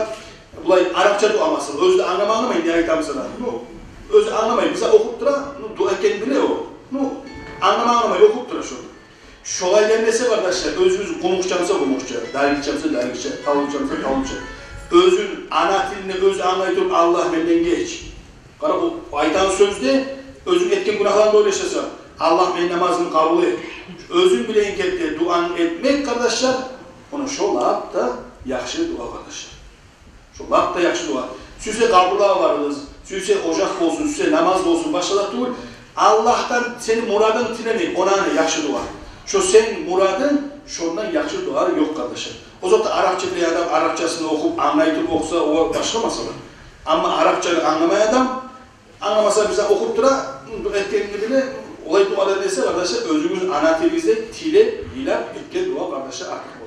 mesela bulay Arapça duaması, özü anlamayın diye aytam sana. Özü anlamayın, bize okup tura, dua eken bile o. Anlamayın, okup tura şu. Şolay demese kardeşler, özümüz konuşacağımıza, dergicamıza, tavukacağımıza. Özün ana dilini öz anlayıp Allah benden geç. Kara bu aytan sözde, özün etken günahlarında öyle yaşasa, Allah benim namazımı kabul et. Özün bile inkette duan etmek kardeşler, onu şolap da yaxşı dua kardeşler. Şolap da yaxşı dua. Süse kabırlığa varırız, süse ocak olsun, süse namaz olsun, başladık değil. Allah'tan senin muradın tilemek, ona ne yaxşı dua. Şu sen muradın, şundan yaxşı dua yok kardeşler. O zaman Arapça bir adam Arapçasını okup anlayıp okusa o başka mesele. Ama Arapçayı anlamayan adam, anlamasa bize okup tura, etkenini bile olay duada dese kardeşler, özümüz ana tilimizde tile, hilal, etken dua kardeşler artık.